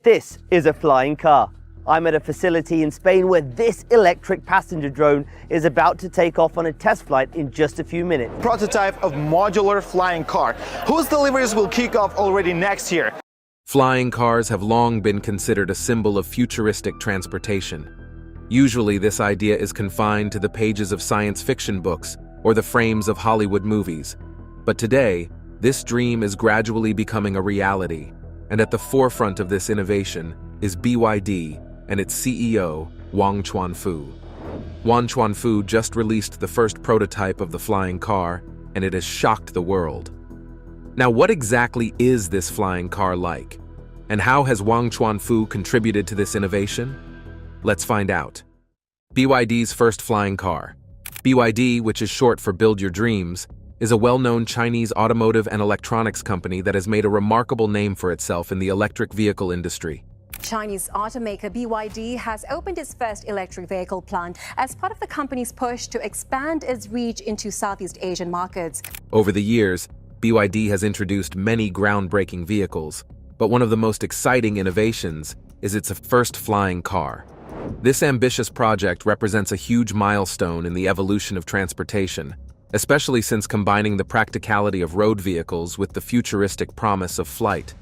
This is a flying car. I'm at a facility in Spain where this electric passenger drone is about to take off on a test flight in just a few minutes. Prototype of modular flying car, whose deliveries will kick off already next year. Flying cars have long been considered a symbol of futuristic transportation. Usually, this idea is confined to the pages of science fiction books or the frames of Hollywood movies. But today, this dream is gradually becoming a reality. And at the forefront of this innovation is BYD and its CEO, Wang Chuanfu. Wang Chuanfu just released the first prototype of the flying car, and it has shocked the world. Now, what exactly is this flying car like? And how has Wang Chuanfu contributed to this innovation? Let's find out. BYD's first flying car. BYD, which is short for Build Your Dreams, is a well-known Chinese automotive and electronics company that has made a remarkable name for itself in the electric vehicle industry. Chinese automaker BYD has opened its first electric vehicle plant as part of the company's push to expand its reach into Southeast Asian markets. Over the years, BYD has introduced many groundbreaking vehicles, but one of the most exciting innovations is its first flying car. This ambitious project represents a huge milestone in the evolution of transportation, especially since combining the practicality of road vehicles with the futuristic promise of flight.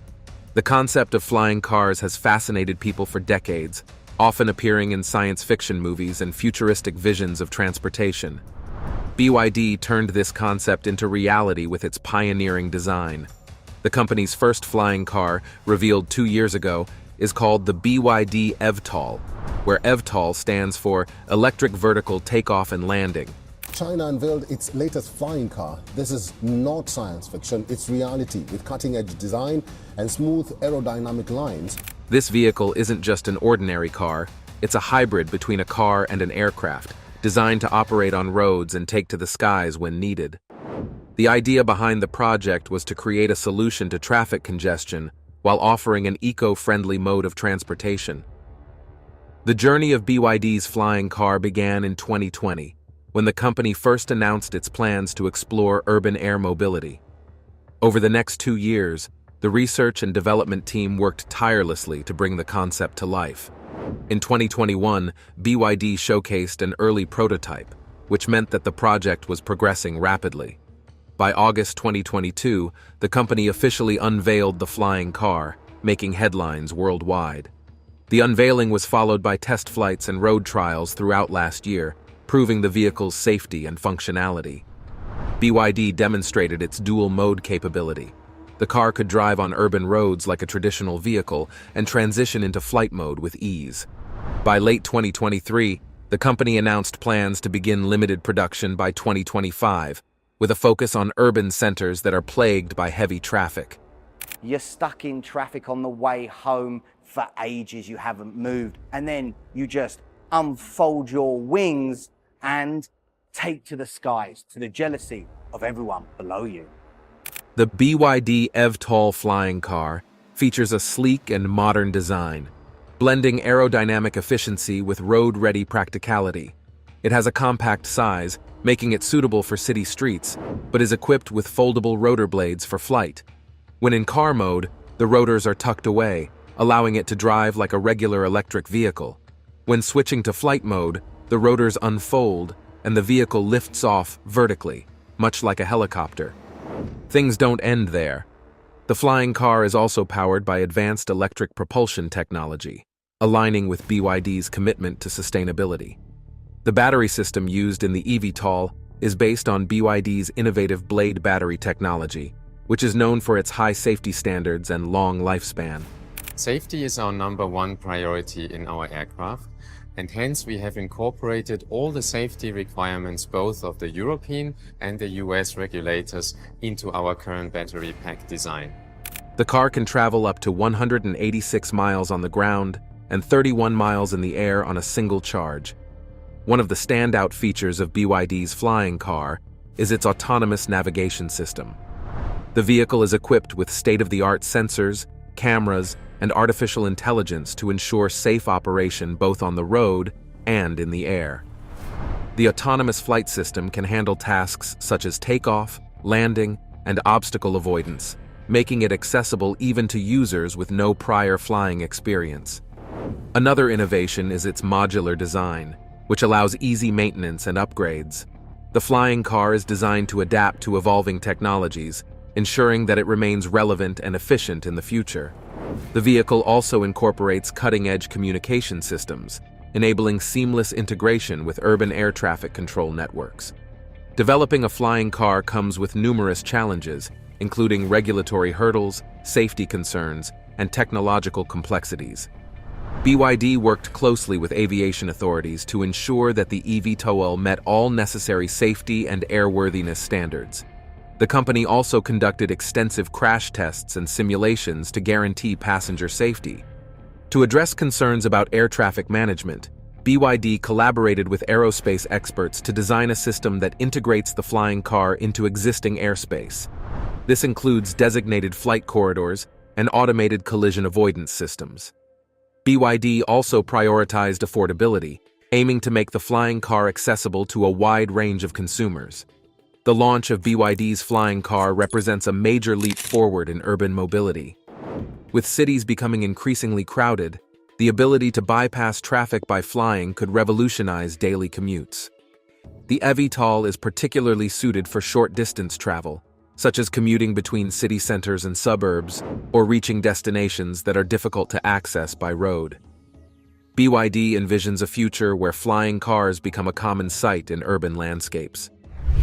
The concept of flying cars has fascinated people for decades, often appearing in science fiction movies and futuristic visions of transportation. BYD turned this concept into reality with its pioneering design. The company's first flying car, revealed 2 years ago, is called the BYD eVTOL, where eVTOL stands for Electric Vertical Takeoff and Landing. China unveiled its latest flying car. This is not science fiction, it's reality, with cutting-edge design and smooth aerodynamic lines. This vehicle isn't just an ordinary car, it's a hybrid between a car and an aircraft, designed to operate on roads and take to the skies when needed. The idea behind the project was to create a solution to traffic congestion while offering an eco-friendly mode of transportation. The journey of BYD's flying car began in 2020, when the company first announced its plans to explore urban air mobility. Over the next 2 years, the research and development team worked tirelessly to bring the concept to life. In 2021, BYD showcased an early prototype, which meant that the project was progressing rapidly. By August 2022, the company officially unveiled the flying car, making headlines worldwide. The unveiling was followed by test flights and road trials throughout last year, proving the vehicle's safety and functionality. BYD demonstrated its dual-mode capability. The car could drive on urban roads like a traditional vehicle and transition into flight mode with ease. By late 2023, the company announced plans to begin limited production by 2025, with a focus on urban centers that are plagued by heavy traffic. You're stuck in traffic on the way home for ages, you haven't moved, and then you just unfold your wings and take to the skies, to the jealousy of everyone below you. The BYD eVTOL flying car features a sleek and modern design, blending aerodynamic efficiency with road-ready practicality. It has a compact size, making it suitable for city streets, but is equipped with foldable rotor blades for flight. When in car mode, the rotors are tucked away, allowing it to drive like a regular electric vehicle. When switching to flight mode, the rotors unfold and the vehicle lifts off vertically, much like a helicopter. Things don't end there. The flying car is also powered by advanced electric propulsion technology, aligning with BYD's commitment to sustainability. The battery system used in the eVTOL is based on BYD's innovative blade battery technology, which is known for its high safety standards and long lifespan. Safety is our #1 priority in our aircraft, and hence we have incorporated all the safety requirements both of the European and the US regulators into our current battery pack design. The car can travel up to 186 miles on the ground and 31 miles in the air on a single charge. One of the standout features of BYD's flying car is its autonomous navigation system. The vehicle is equipped with state-of-the-art sensors, cameras, and artificial intelligence to ensure safe operation both on the road and in the air. The autonomous flight system can handle tasks such as takeoff, landing, and obstacle avoidance, making it accessible even to users with no prior flying experience. Another innovation is its modular design, which allows easy maintenance and upgrades. The flying car is designed to adapt to evolving technologies, ensuring that it remains relevant and efficient in the future. The vehicle also incorporates cutting-edge communication systems, enabling seamless integration with urban air traffic control networks. Developing a flying car comes with numerous challenges, including regulatory hurdles, safety concerns, and technological complexities. BYD worked closely with aviation authorities to ensure that the eVTOL met all necessary safety and airworthiness standards. The company also conducted extensive crash tests and simulations to guarantee passenger safety. To address concerns about air traffic management, BYD collaborated with aerospace experts to design a system that integrates the flying car into existing airspace. This includes designated flight corridors and automated collision avoidance systems. BYD also prioritized affordability, aiming to make the flying car accessible to a wide range of consumers. The launch of BYD's flying car represents a major leap forward in urban mobility. With cities becoming increasingly crowded, the ability to bypass traffic by flying could revolutionize daily commutes. The eVTOL is particularly suited for short-distance travel, such as commuting between city centers and suburbs, or reaching destinations that are difficult to access by road. BYD envisions a future where flying cars become a common sight in urban landscapes.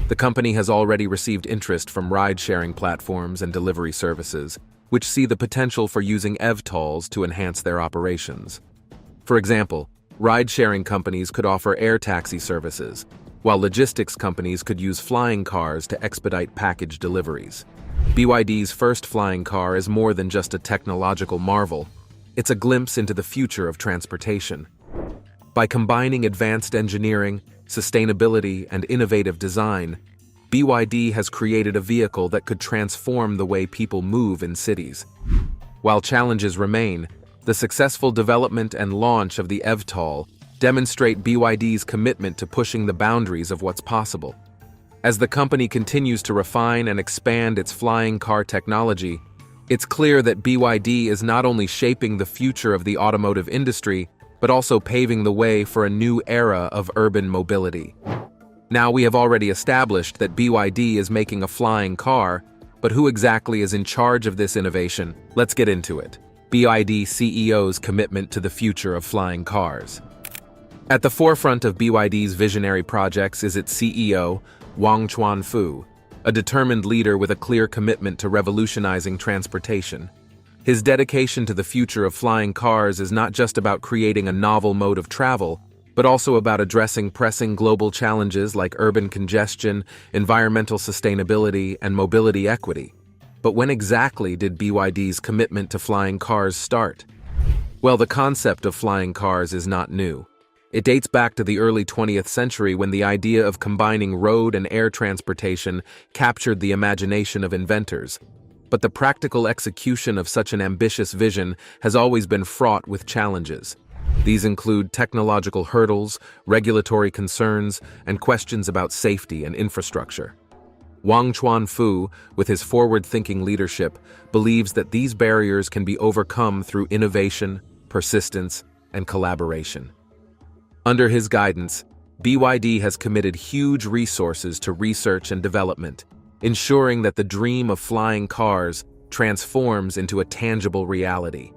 The company has already received interest from ride-sharing platforms and delivery services, which see the potential for using eVTOLs to enhance their operations. For example, ride-sharing companies could offer air taxi services, while logistics companies could use flying cars to expedite package deliveries. BYD's first flying car is more than just a technological marvel. It's a glimpse into the future of transportation. By combining advanced engineering, sustainability, and innovative design, BYD has created a vehicle that could transform the way people move in cities. While challenges remain, the successful development and launch of the eVTOL demonstrate BYD's commitment to pushing the boundaries of what's possible. As the company continues to refine and expand its flying car technology, it's clear that BYD is not only shaping the future of the automotive industry, but also paving the way for a new era of urban mobility. Now, we have already established that BYD is making a flying car, but who exactly is in charge of this innovation? Let's get into it. BYD CEO's commitment to the future of flying cars. At the forefront of BYD's visionary projects is its CEO, Wang Chuanfu, a determined leader with a clear commitment to revolutionizing transportation. His dedication to the future of flying cars is not just about creating a novel mode of travel, but also about addressing pressing global challenges like urban congestion, environmental sustainability, and mobility equity. But when exactly did BYD's commitment to flying cars start? Well, the concept of flying cars is not new. It dates back to the early 20th century when the idea of combining road and air transportation captured the imagination of inventors. But the practical execution of such an ambitious vision has always been fraught with challenges. These include technological hurdles, regulatory concerns, and questions about safety and infrastructure. Wang Chuanfu, with his forward-thinking leadership, believes that these barriers can be overcome through innovation, persistence, and collaboration. Under his guidance, BYD has committed huge resources to research and development, ensuring that the dream of flying cars transforms into a tangible reality.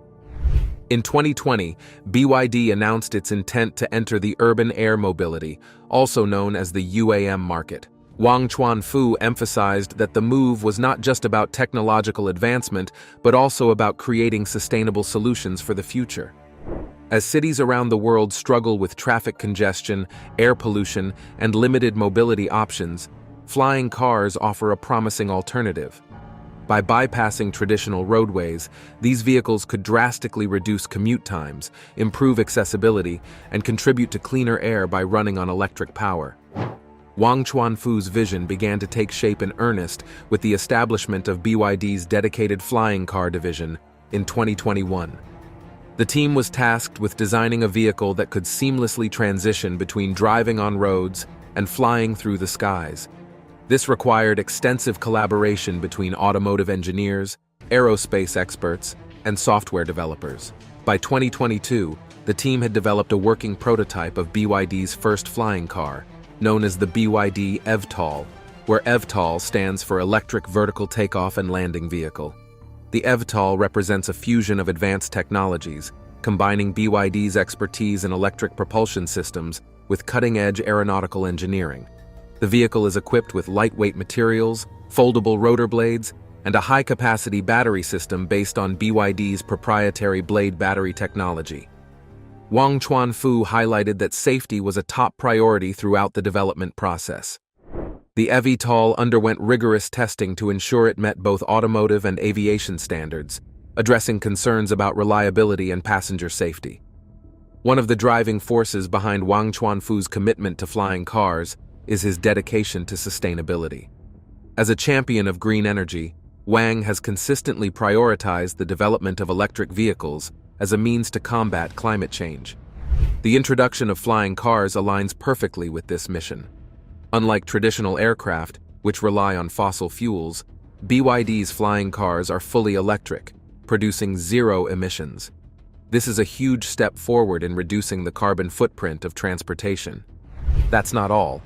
In 2020, BYD announced its intent to enter the urban air mobility, also known as the UAM market. Wang Chuanfu emphasized that the move was not just about technological advancement, but also about creating sustainable solutions for the future. As cities around the world struggle with traffic congestion, air pollution, and limited mobility options, flying cars offer a promising alternative. By bypassing traditional roadways, these vehicles could drastically reduce commute times, improve accessibility, and contribute to cleaner air by running on electric power. Wang Chuanfu's vision began to take shape in earnest with the establishment of BYD's dedicated flying car division in 2021. The team was tasked with designing a vehicle that could seamlessly transition between driving on roads and flying through the skies. This required extensive collaboration between automotive engineers, aerospace experts, and software developers. By 2022, the team had developed a working prototype of BYD's first flying car, known as the BYD eVTOL, where eVTOL stands for Electric Vertical Takeoff and Landing Vehicle. The eVTOL represents a fusion of advanced technologies, combining BYD's expertise in electric propulsion systems with cutting-edge aeronautical engineering. The vehicle is equipped with lightweight materials, foldable rotor blades, and a high-capacity battery system based on BYD's proprietary blade battery technology. Wang Chuanfu highlighted that safety was a top priority throughout the development process. The eVTOL underwent rigorous testing to ensure it met both automotive and aviation standards, addressing concerns about reliability and passenger safety. One of the driving forces behind Wang Chuanfu's commitment to flying cars is his dedication to sustainability. As a champion of green energy, Wang has consistently prioritized the development of electric vehicles as a means to combat climate change. The introduction of flying cars aligns perfectly with this mission. Unlike traditional aircraft, which rely on fossil fuels, BYD's flying cars are fully electric, producing zero emissions. This is a huge step forward in reducing the carbon footprint of transportation. That's not all.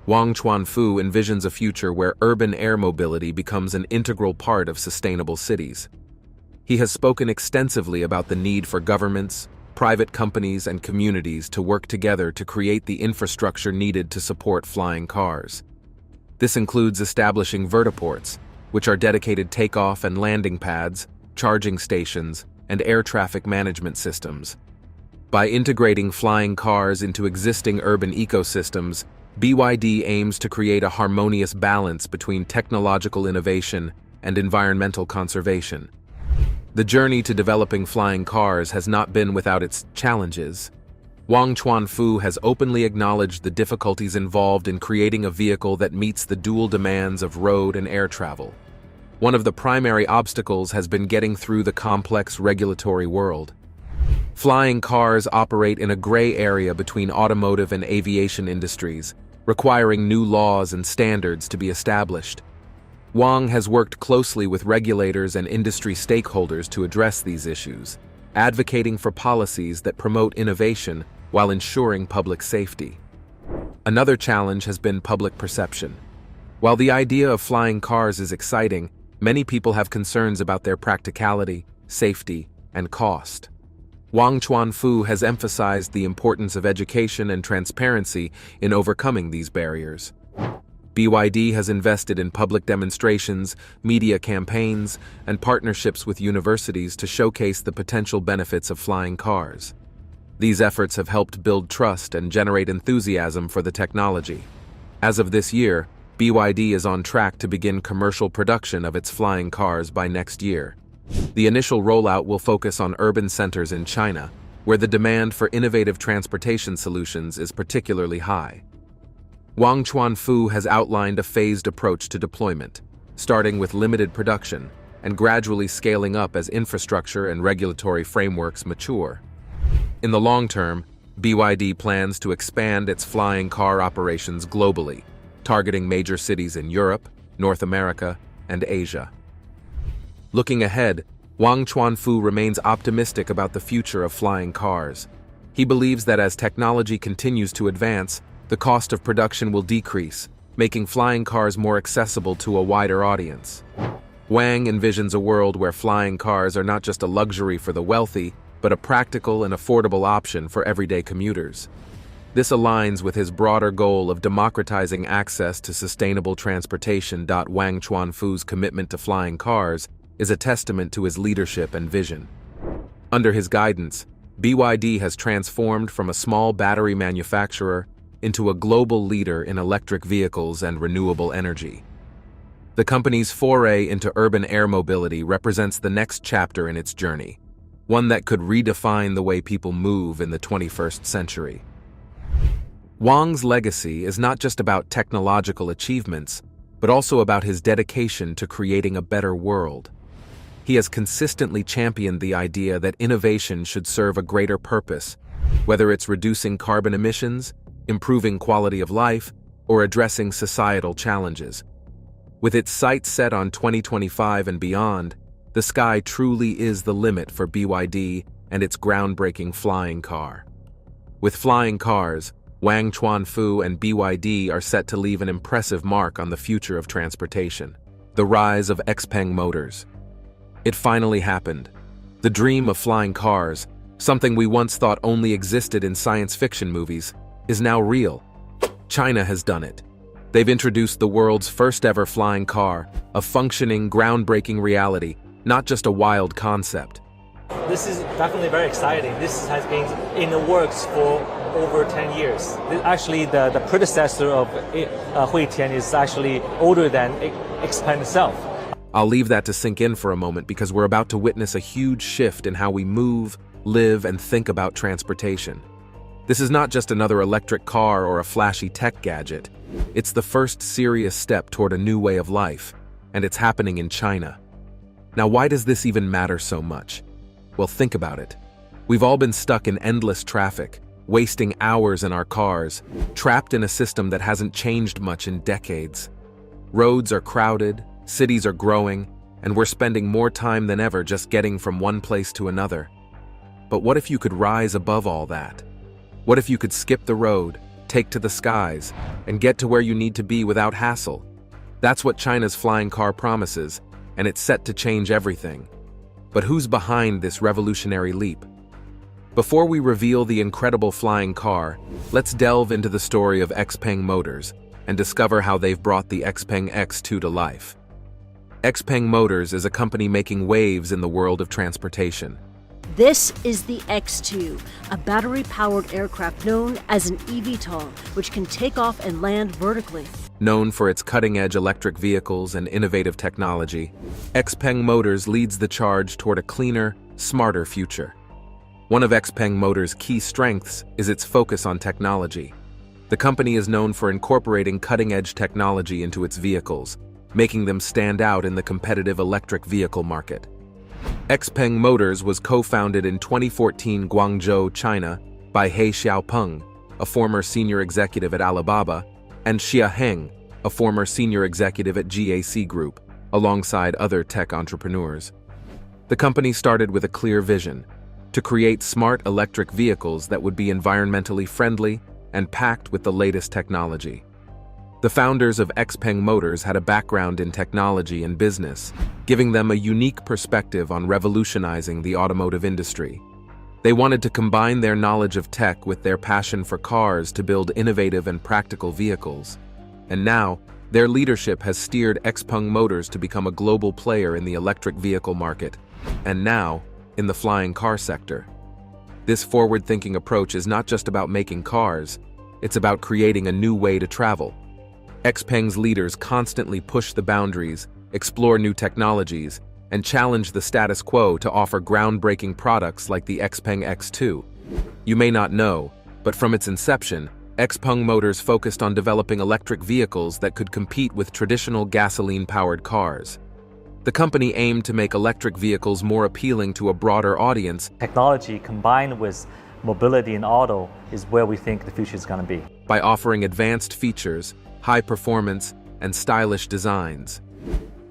Wang Chuanfu envisions a future where urban air mobility becomes an integral part of sustainable cities. He has spoken extensively about the need for governments, private companies, and communities to work together to create the infrastructure needed to support flying cars. This includes establishing vertiports, which are dedicated takeoff and landing pads, charging stations, and air traffic management systems. By integrating flying cars into existing urban ecosystems, BYD aims to create a harmonious balance between technological innovation and environmental conservation. The journey to developing flying cars has not been without its challenges. Wang Chuanfu has openly acknowledged the difficulties involved in creating a vehicle that meets the dual demands of road and air travel. One of the primary obstacles has been getting through the complex regulatory world. Flying cars operate in a gray area between automotive and aviation industries, requiring new laws and standards to be established. Wang has worked closely with regulators and industry stakeholders to address these issues, advocating for policies that promote innovation while ensuring public safety. Another challenge has been public perception. While the idea of flying cars is exciting, many people have concerns about their practicality, safety, and cost. Wang Chuanfu has emphasized the importance of education and transparency in overcoming these barriers. BYD has invested in public demonstrations, media campaigns, and partnerships with universities to showcase the potential benefits of flying cars. These efforts have helped build trust and generate enthusiasm for the technology. As of this year, BYD is on track to begin commercial production of its flying cars by next year. The initial rollout will focus on urban centers in China, where the demand for innovative transportation solutions is particularly high. Wang Chuanfu has outlined a phased approach to deployment, starting with limited production and gradually scaling up as infrastructure and regulatory frameworks mature. In the long term, BYD plans to expand its flying car operations globally, targeting major cities in Europe, North America, and Asia. Looking ahead, Wang Chuanfu remains optimistic about the future of flying cars. He believes that as technology continues to advance, the cost of production will decrease, making flying cars more accessible to a wider audience. Wang envisions a world where flying cars are not just a luxury for the wealthy, but a practical and affordable option for everyday commuters. This aligns with his broader goal of democratizing access to sustainable transportation. Wang Chuanfu's commitment to flying cars is a testament to his leadership and vision. Under his guidance, BYD has transformed from a small battery manufacturer into a global leader in electric vehicles and renewable energy. The company's foray into urban air mobility represents the next chapter in its journey, one that could redefine the way people move in the 21st century. Wang's legacy is not just about technological achievements, but also about his dedication to creating a better world. He has consistently championed the idea that innovation should serve a greater purpose, whether it's reducing carbon emissions, improving quality of life, or addressing societal challenges. With its sights set on 2025 and beyond, The sky truly is the limit for BYD and its groundbreaking flying car. With flying cars, Wang Chuanfu and BYD are set to leave an impressive mark on the future of transportation. The rise of Xpeng Motors. It finally happened. The dream of flying cars, something we once thought only existed in science fiction movies, is now real. China has done it. They've introduced the world's first ever flying car, a functioning, groundbreaking reality, not just a wild concept. This is definitely very exciting. This has been in the works for over 10 years. Actually, the predecessor of Huitian is actually older than Xpeng itself. I'll leave that to sink in for a moment because we're about to witness a huge shift in how we move, live, and think about transportation. This is not just another electric car or a flashy tech gadget. It's the first serious step toward a new way of life, and it's happening in China. Now, why does this even matter so much? Well, think about it. We've all been stuck in endless traffic, wasting hours in our cars, trapped in a system that hasn't changed much in decades. Roads are crowded, cities are growing, and we're spending more time than ever just getting from one place to another. But what if you could rise above all that? What if you could skip the road, take to the skies, and get to where you need to be without hassle? That's what China's flying car promises, and it's set to change everything. But who's behind this revolutionary leap? Before we reveal the incredible flying car, let's delve into the story of Xpeng Motors and discover how they've brought the Xpeng X2 to life. Xpeng Motors is a company making waves in the world of transportation. This is the X2, a battery-powered aircraft known as an eVTOL, which can take off and land vertically. Known for its cutting-edge electric vehicles and innovative technology, Xpeng Motors leads the charge toward a cleaner, smarter future. One of Xpeng Motors' key strengths is its focus on technology. The company is known for incorporating cutting-edge technology into its vehicles, making them stand out in the competitive electric vehicle market. Xpeng Motors was co-founded in 2014 Guangzhou, China, by He Xiaopeng, a former senior executive at Alibaba, and Xia Heng, a former senior executive at GAC Group, alongside other tech entrepreneurs. The company started with a clear vision: to create smart electric vehicles that would be environmentally friendly and packed with the latest technology. The founders of Xpeng Motors had a background in technology and business, giving them a unique perspective on revolutionizing the automotive industry. They wanted to combine their knowledge of tech with their passion for cars to build innovative and practical vehicles. And now, their leadership has steered Xpeng Motors to become a global player in the electric vehicle market, and now, in the flying car sector. This forward-thinking approach is not just about making cars, it's about creating a new way to travel. Xpeng's leaders constantly push the boundaries, explore new technologies, and challenge the status quo to offer groundbreaking products like the Xpeng X2. You may not know, but from its inception, Xpeng Motors focused on developing electric vehicles that could compete with traditional gasoline-powered cars. The company aimed to make electric vehicles more appealing to a broader audience. Technology combined with mobility in auto is where we think the future is going to be. By offering advanced features, high performance, and stylish designs.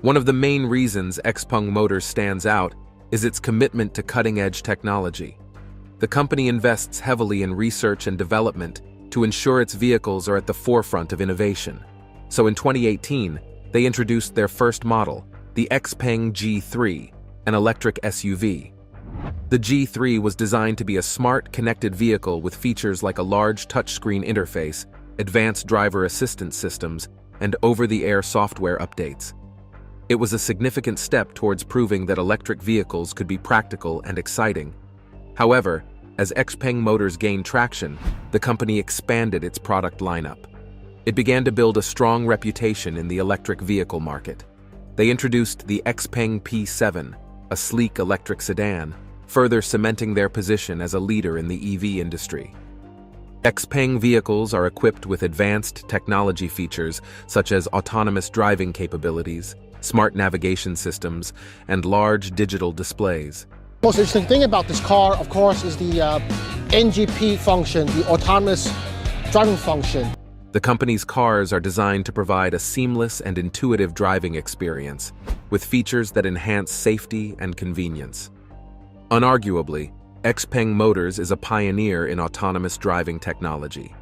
One of the main reasons Xpeng Motors stands out is its commitment to cutting-edge technology. The company invests heavily in research and development to ensure its vehicles are at the forefront of innovation. So in 2018, they introduced their first model, the Xpeng G3, an electric SUV. The G3 was designed to be a smart, connected vehicle with features like a large touchscreen interface, advanced driver assistance systems, and over-the-air software updates. It was a significant step towards proving that electric vehicles could be practical and exciting. However, as Xpeng Motors gained traction, the company expanded its product lineup. It began to build a strong reputation in the electric vehicle market. They introduced the Xpeng P7, a sleek electric sedan, further cementing their position as a leader in the EV industry. Xpeng vehicles are equipped with advanced technology features such as autonomous driving capabilities, smart navigation systems, and large digital displays. The most interesting thing about this car, of course, is the NGP function, the autonomous driving function. The company's cars are designed to provide a seamless and intuitive driving experience, with features that enhance safety and convenience. Unarguably, Xpeng Motors is a pioneer in autonomous driving technology.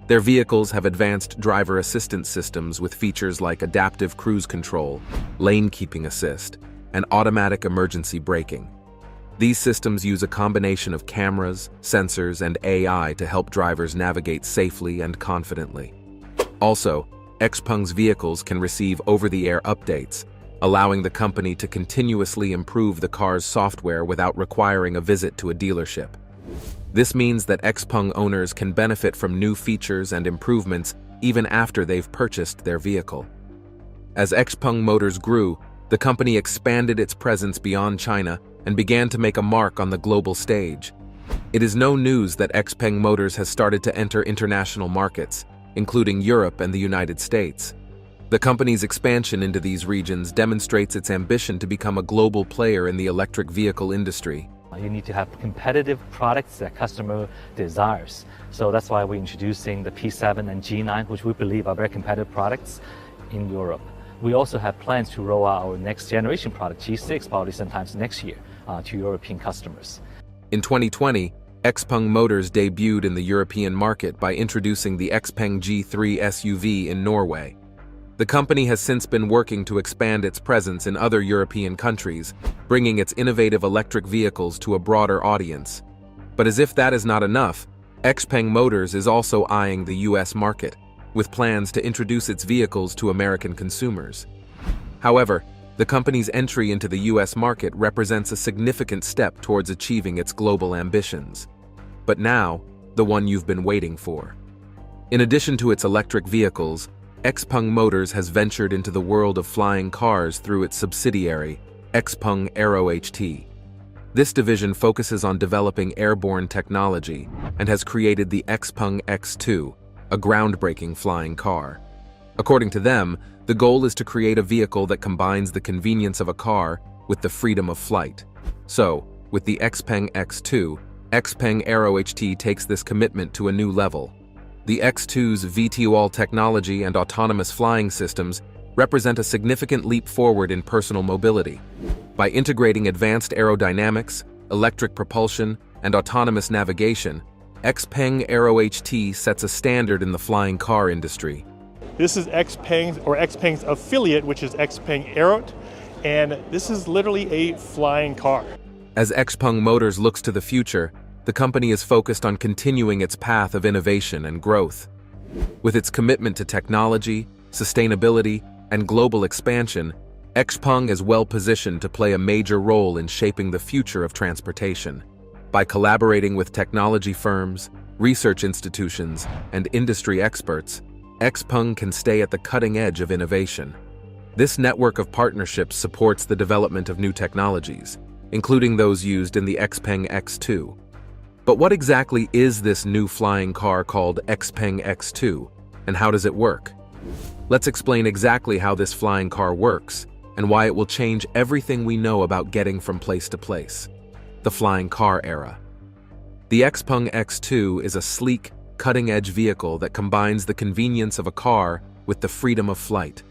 Their vehicles have advanced driver assistance systems with features like adaptive cruise control, lane keeping assist, and automatic emergency braking. These systems use a combination of cameras, sensors, and AI to help drivers navigate safely and confidently. Also, Xpeng's vehicles can receive over-the-air updates, allowing the company to continuously improve the car's software without requiring a visit to a dealership. This means that Xpeng owners can benefit from new features and improvements even after they've purchased their vehicle. As Xpeng Motors grew, the company expanded its presence beyond China and began to make a mark on the global stage. It is no news that Xpeng Motors has started to enter international markets, including Europe and the United States. The company's expansion into these regions demonstrates its ambition to become a global player in the electric vehicle industry. You need to have competitive products that customer desires. So that's why we're introducing the P7 and G9, which we believe are very competitive products in Europe. We also have plans to roll out our next generation product, G6, probably sometimes next year, to European customers. In 2020, Xpeng Motors debuted in the European market by introducing the Xpeng G3 SUV in Norway. The company has since been working to expand its presence in other European countries, bringing its innovative electric vehicles to a broader audience. But as if that is not enough, Xpeng Motors is also eyeing the US market, with plans to introduce its vehicles to American consumers. However, the company's entry into the US market represents a significant step towards achieving its global ambitions. But now, the one you've been waiting for. In addition to its electric vehicles, Xpeng Motors has ventured into the world of flying cars through its subsidiary, Xpeng Aero-HT. This division focuses on developing airborne technology and has created the Xpeng X2, a groundbreaking flying car. According to them, the goal is to create a vehicle that combines the convenience of a car with the freedom of flight. So, with the Xpeng X2, Xpeng Aero-HT takes this commitment to a new level. The X2's VTOL technology and autonomous flying systems represent a significant leap forward in personal mobility. By integrating advanced aerodynamics, electric propulsion, and autonomous navigation, Xpeng Aero-HT sets a standard in the flying car industry. This is Xpeng's affiliate, which is Xpeng Aero, and this is literally a flying car. As Xpeng Motors looks to the future, the company is focused on continuing its path of innovation and growth. With its commitment to technology, sustainability, and global expansion, Xpeng is well positioned to play a major role in shaping the future of transportation. By collaborating with technology firms, research institutions, and industry experts, Xpeng can stay at the cutting edge of innovation. This network of partnerships supports the development of new technologies, including those used in the Xpeng X2. But what exactly is this new flying car called Xpeng X2, and how does it work? Let's explain exactly how this flying car works, and why it will change everything we know about getting from place to place. The flying car era. The Xpeng X2 is a sleek, cutting-edge vehicle that combines the convenience of a car with the freedom of flight.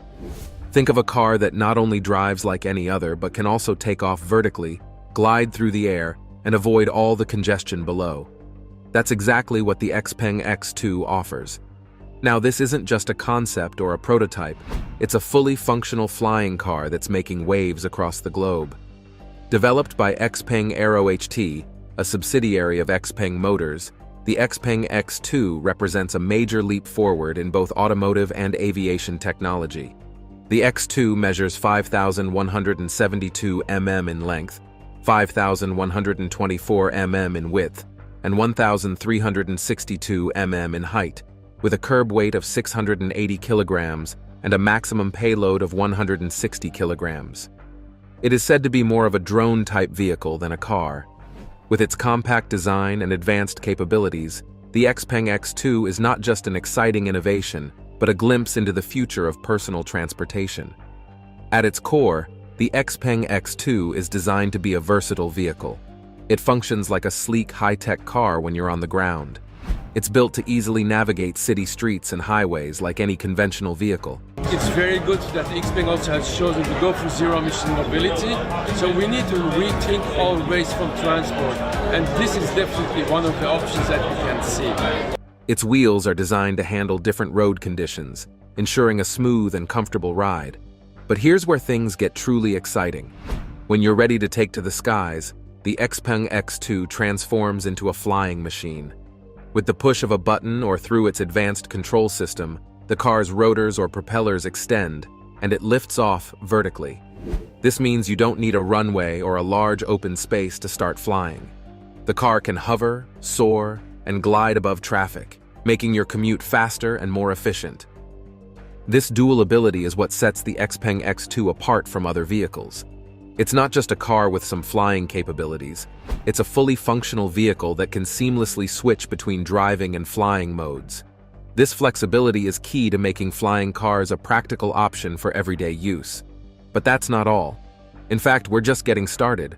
Think of a car that not only drives like any other, but can also take off vertically, glide through the air, and avoid all the congestion below. That's exactly what the Xpeng X2 offers. Now, this isn't just a concept or a prototype, it's a fully functional flying car that's making waves across the globe. Developed by Xpeng Aero-HT, a subsidiary of Xpeng Motors, the Xpeng X2 represents a major leap forward in both automotive and aviation technology. The X2 measures 5,172 mm in length, 5,124 mm in width, and 1,362 mm in height, with a curb weight of 680 kilograms and a maximum payload of 160 kilograms. It is said to be more of a drone-type vehicle than a car. With its compact design and advanced capabilities, the Xpeng X2 is not just an exciting innovation, but a glimpse into the future of personal transportation. At its core, the Xpeng X2 is designed to be a versatile vehicle. It functions like a sleek, high-tech car when you're on the ground. It's built to easily navigate city streets and highways like any conventional vehicle. It's very good that Xpeng also has chosen to go for zero-emission mobility. So we need to rethink all ways from transport. And this is definitely one of the options that we can see. Its wheels are designed to handle different road conditions, ensuring a smooth and comfortable ride. But here's where things get truly exciting. When you're ready to take to the skies, the Xpeng X2 transforms into a flying machine. With the push of a button or through its advanced control system, the car's rotors or propellers extend, and it lifts off vertically. This means you don't need a runway or a large open space to start flying. The car can hover, soar, and glide above traffic, making your commute faster and more efficient. This dual ability is what sets the Xpeng X2 apart from other vehicles. It's not just a car with some flying capabilities. It's a fully functional vehicle that can seamlessly switch between driving and flying modes. This flexibility is key to making flying cars a practical option for everyday use. But that's not all. In fact, we're just getting started.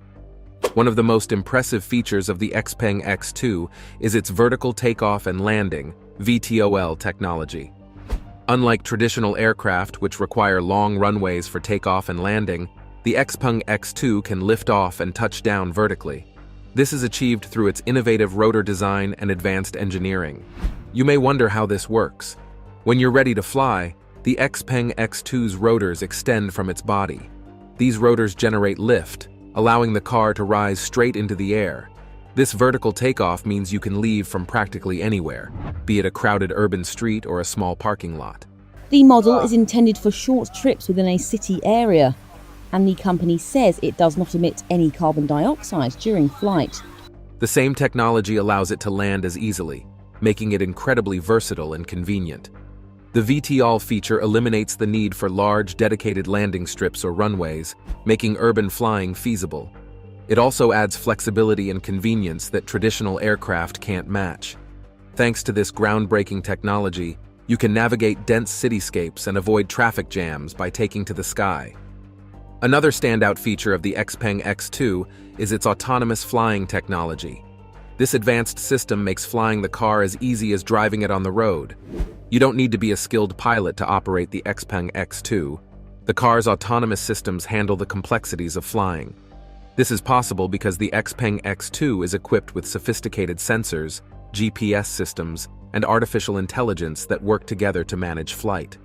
One of the most impressive features of the Xpeng X2 is its vertical takeoff and landing, VTOL technology. Unlike traditional aircraft, which require long runways for takeoff and landing, the Xpeng X2 can lift off and touch down vertically. This is achieved through its innovative rotor design and advanced engineering. You may wonder how this works. When you're ready to fly, the Xpeng X2's rotors extend from its body. These rotors generate lift, allowing the car to rise straight into the air. This vertical takeoff means you can leave from practically anywhere, be it a crowded urban street or a small parking lot. The model is intended for short trips within a city area, and the company says it does not emit any carbon dioxide during flight. The same technology allows it to land as easily, making it incredibly versatile and convenient. The VTOL feature eliminates the need for large, dedicated landing strips or runways, making urban flying feasible. It also adds flexibility and convenience that traditional aircraft can't match. Thanks to this groundbreaking technology, you can navigate dense cityscapes and avoid traffic jams by taking to the sky. Another standout feature of the Xpeng X2 is its autonomous flying technology. This advanced system makes flying the car as easy as driving it on the road. You don't need to be a skilled pilot to operate the Xpeng X2. The car's autonomous systems handle the complexities of flying. This is possible because the Xpeng X2 is equipped with sophisticated sensors, GPS systems, and artificial intelligence that work together to manage flight.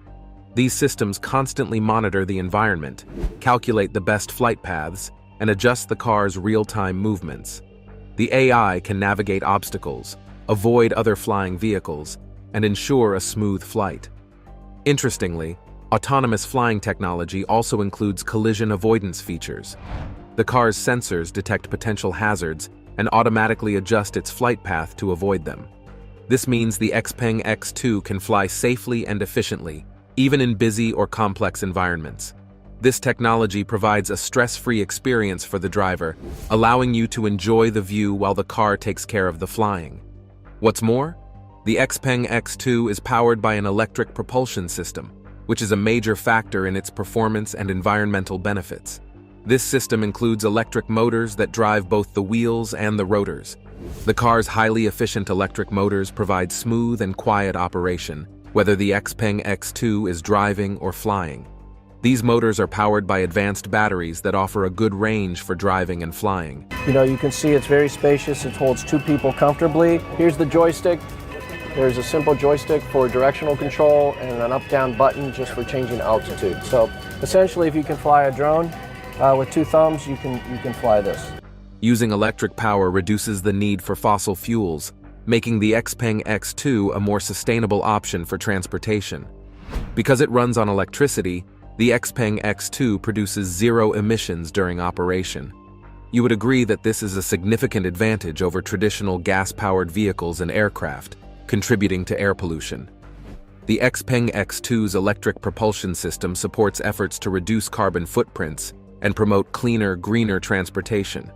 These systems constantly monitor the environment, calculate the best flight paths, and adjust the car's real-time movements. The AI can navigate obstacles, avoid other flying vehicles, and ensure a smooth flight. Interestingly, autonomous flying technology also includes collision avoidance features. The car's sensors detect potential hazards and automatically adjust its flight path to avoid them. This means the Xpeng X2 can fly safely and efficiently, even in busy or complex environments. This technology provides a stress-free experience for the driver, allowing you to enjoy the view while the car takes care of the flying. What's more, the Xpeng X2 is powered by an electric propulsion system, which is a major factor in its performance and environmental benefits. This system includes electric motors that drive both the wheels and the rotors. The car's highly efficient electric motors provide smooth and quiet operation, whether the Xpeng X2 is driving or flying. These motors are powered by advanced batteries that offer a good range for driving and flying. You can see it's very spacious. It holds 2 people comfortably. Here's the joystick. There's a simple joystick for directional control and an up-down button just for changing altitude. So essentially, if you can fly a drone with 2 thumbs, you can fly this. Using electric power reduces the need for fossil fuels, making the Xpeng X2 a more sustainable option for transportation. Because it runs on electricity, the Xpeng X2 produces 0 emissions during operation. You would agree that this is a significant advantage over traditional gas-powered vehicles and aircraft, contributing to air pollution. The Xpeng X2's electric propulsion system supports efforts to reduce carbon footprints and promote cleaner, greener transportation.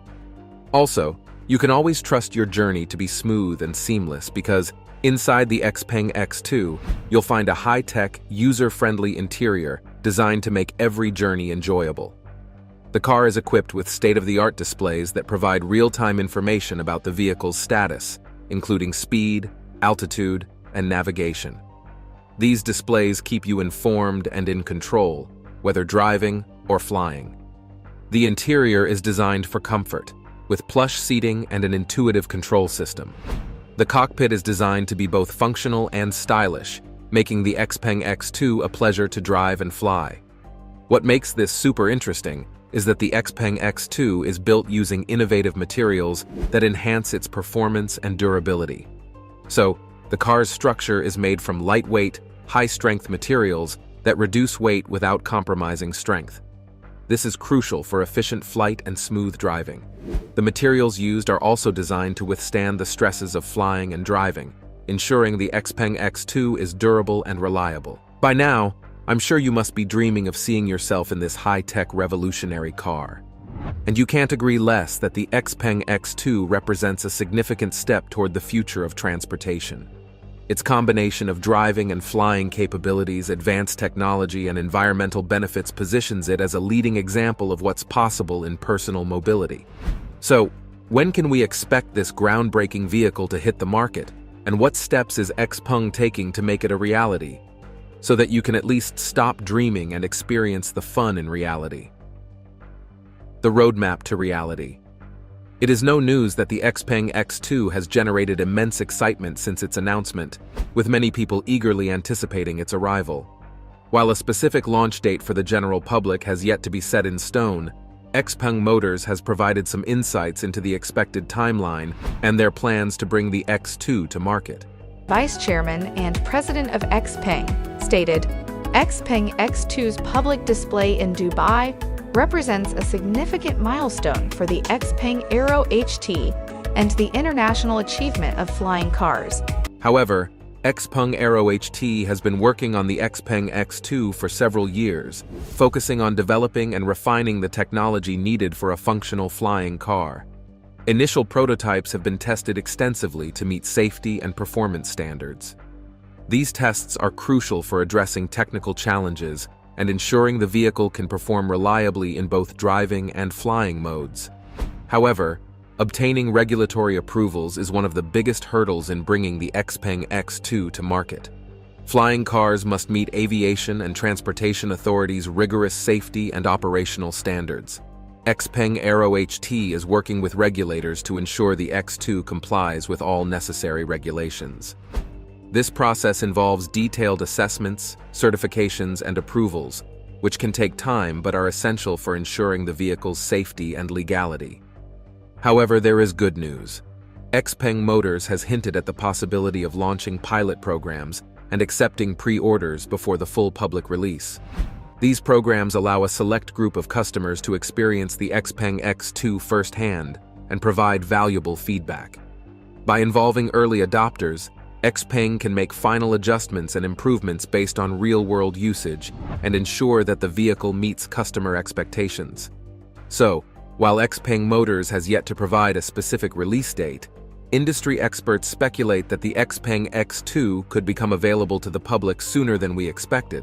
Also, you can always trust your journey to be smooth and seamless because inside the Xpeng X2, you'll find a high-tech, user-friendly interior designed to make every journey enjoyable. The car is equipped with state-of-the-art displays that provide real-time information about the vehicle's status, including speed, altitude, and navigation. These displays keep you informed and in control, whether driving or flying. The interior is designed for comfort, with plush seating and an intuitive control system. The cockpit is designed to be both functional and stylish, making the Xpeng X2 a pleasure to drive and fly. What makes this super interesting is that the Xpeng X2 is built using innovative materials that enhance its performance and durability. So, the car's structure is made from lightweight, high-strength materials that reduce weight without compromising strength. This is crucial for efficient flight and smooth driving. The materials used are also designed to withstand the stresses of flying and driving, ensuring the Xpeng X2 is durable and reliable. By now, I'm sure you must be dreaming of seeing yourself in this high-tech revolutionary car. And you can't agree less that the Xpeng X2 represents a significant step toward the future of transportation. Its combination of driving and flying capabilities, advanced technology, and environmental benefits positions it as a leading example of what's possible in personal mobility. So, when can we expect this groundbreaking vehicle to hit the market? And what steps is Xpeng taking to make it a reality, so that you can at least stop dreaming and experience the fun in reality? The roadmap to reality. It is no news that the Xpeng X2 has generated immense excitement since its announcement, with many people eagerly anticipating its arrival. While a specific launch date for the general public has yet to be set in stone, Xpeng Motors has provided some insights into the expected timeline and their plans to bring the X2 to market. Vice Chairman and President of Xpeng stated, Xpeng X2's public display in Dubai represents a significant milestone for the Xpeng Aero HT and the international achievement of flying cars. However, Xpeng Aero HT has been working on the Xpeng X2 for several years, focusing on developing and refining the technology needed for a functional flying car. Initial prototypes have been tested extensively to meet safety and performance standards. These tests are crucial for addressing technical challenges and ensuring the vehicle can perform reliably in both driving and flying modes. However, obtaining regulatory approvals is one of the biggest hurdles in bringing the Xpeng X2 to market. Flying cars must meet aviation and transportation authorities' rigorous safety and operational standards. Xpeng Aero HT is working with regulators to ensure the X2 complies with all necessary regulations. This process involves detailed assessments, certifications, and approvals, which can take time but are essential for ensuring the vehicle's safety and legality. However, there is good news. Xpeng Motors has hinted at the possibility of launching pilot programs and accepting pre-orders before the full public release. These programs allow a select group of customers to experience the Xpeng X2 firsthand and provide valuable feedback. By involving early adopters, Xpeng can make final adjustments and improvements based on real-world usage and ensure that the vehicle meets customer expectations. So, while Xpeng Motors has yet to provide a specific release date, industry experts speculate that the Xpeng X2 could become available to the public sooner than we expected.